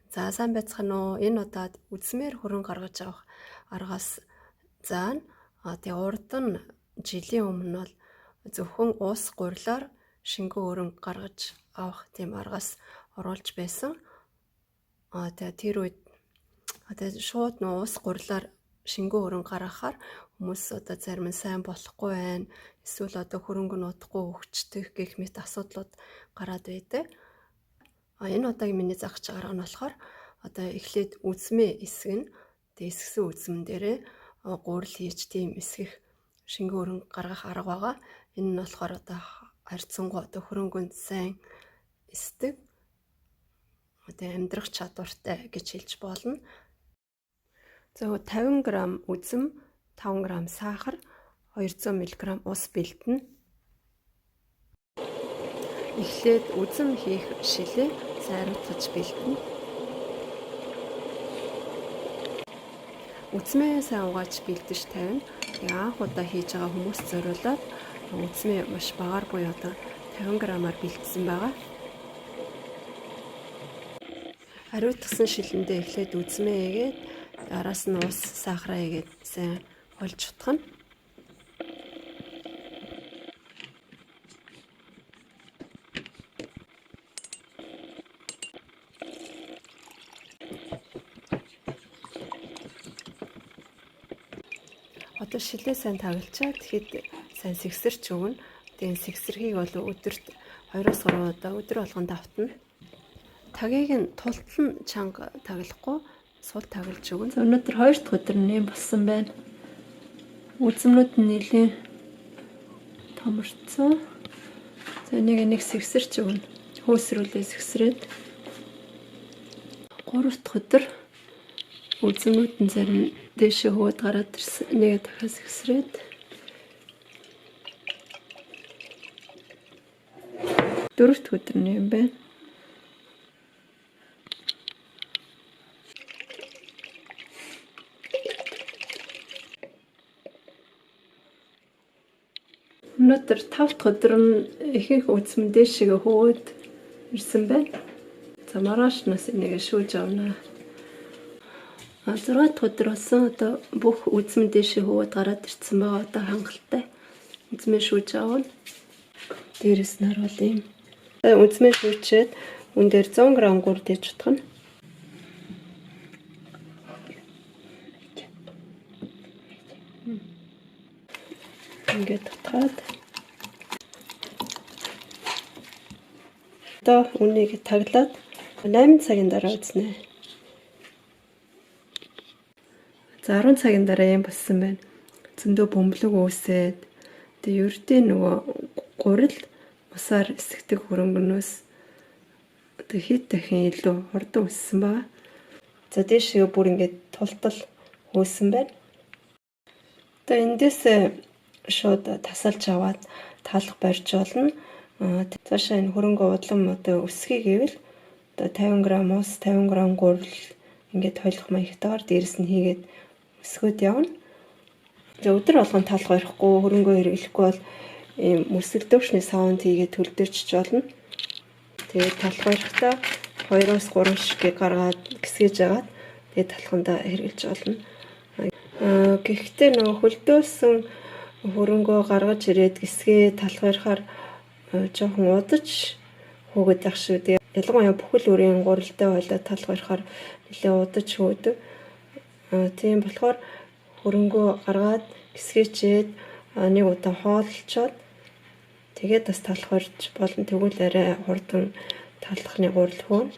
За сайн байцгаана уу? Энэ удаад үзмээр хөрөнгө гаргаж авах аргаас заана. Тэгээ урд нь жилийн өмнө бол зөвхөн уус гурилаар шингэн хөрөнгө гаргаж авах тийм аргаас оруулж байсан. Тэгээ тэр үед шууд нөө уус гурилаар шингэн хөрөнгө гаргахаар хүмүүс одоо зарим нь сайн болохгүй байна. Эсвэл одоо хөрөнгө нь удахгүй өгчдөх гэх мэт асуудлууд гараад байдаг. Энэ удаагийн миний загч арга нь болохоор одоо эхлээд үзмээ эсэг нь эсгсэн үзмэн дээрээ гурил хийж тийм эсгэх шингэн хөрөнгө гаргах арга байгаа. Энэ нь болохоор одоо харьцангуй одоо хөрөнгөнд сайн эсдэг. Одоо амьдрах чадвартай гэж хэлж болно. За 50 г үзэм, 5 г сахар, 200 мг ус бэлдэнэ. Эхлээд үзэм хийх шилээ сайруулж бэлдэнэ. Үзмээ сайн угааж бэлдэж тавина. Тэгээ анх удаа хийж байгаа хүмүүс зориулаад үзмээ маш багаар буюу одоо 50 г-аар бэлдсэн байгаа. Хариуцсан шилэндээ эхлээд үзмээ хийгээд араас нь ус сахараа хийгээд сайн холж утгана. Одоо шилээ сайн таглачаа тэгэхэд сайн сэгсэрч өгнө. Тэгээ сэгсэрхийг бол өдөрт 2-3 удаа өдөр болгон давтна. Тагийг нь тултал чанга таглахгүй сул таглаж өгнө. Өнөөдөр 2 дахь өдөр нэм болсон байна. Үзмнүүд нь нэлийн томорцсон. За нэг сэгсэрч өгнө. Хөөсрүүлээ сэгсрээд 3 дахь өдөр үзмнүүд нь зарим дээшээ хөөд гараад ирсэн. Нэгэ дахиад сэгсрээд 4 дахь өдөр нэм байна. Өнөөдөр 5 дахь өдөр нь ихэнх үзмэн дээшээ хөөд ирсэн байна. За маргааш нас энийг шүүж авна. 6 дахь өдөр болсон одоо бүх үзмэн дээшээ хөөд гараад ирсэн байгаа. Одоо хангалттай үзмээ шүүж авна. Дээрээс нь харуул юм. Үзмээ шүүчээд үн дээр 100 г гур дэж утгана. Ингээд утгаад одоо үнийг таглаад 8 цагийн дараа үзнэ. За 10 цагийн дараа юм болсон байна. Зөндөө бөмбөлөг үүсээд тэгээ ердөө нөгөө гурил усаар эсгдэг хөрөнгөнөөс одоо хэд дахин илүү хурдан үссэн байгаа. За дээшээ бүр ингээд тултал хөөсөн байна. Одоо эндээс шууд тасалж аваад талах барьж болно. Цаашаа энэ хөрөнгө удлам одоо өсгий гэвэл одоо 50 г ус, 50 г гурил ингээд хойлох маягтайгаар дээрэс нь хийгээд өсгөөд явна. За өдөр болгон талах барихгүй хөрөнгөө хэрэглэхгүй бол ийм мөсөлдөвчний саунд хийгээд төлдөрчж болно. Тэгээд талах барихтаа 2-3 шиг гаргаад гисгэж агаад тэгээд талхандаа хэрэглэж болно. Гэхдээ нөгөө хөлдөөсөн хөрөнгөө гаргаж ирээд гисгээ талах барихаар жоохон удаж хөөгд явах шүү дээ. Ялангуяа бүхэл үрийн гурилтай байлаа талах барихаар нэлээд удаж хөөдөг. Тийм болохоор хөрөнгөө гаргаад гисгээчээд нэг удаа хооллцоод тэгээд бас талах барьж болно. Тэгвэл арай хурдан талахны гурил хөөнө.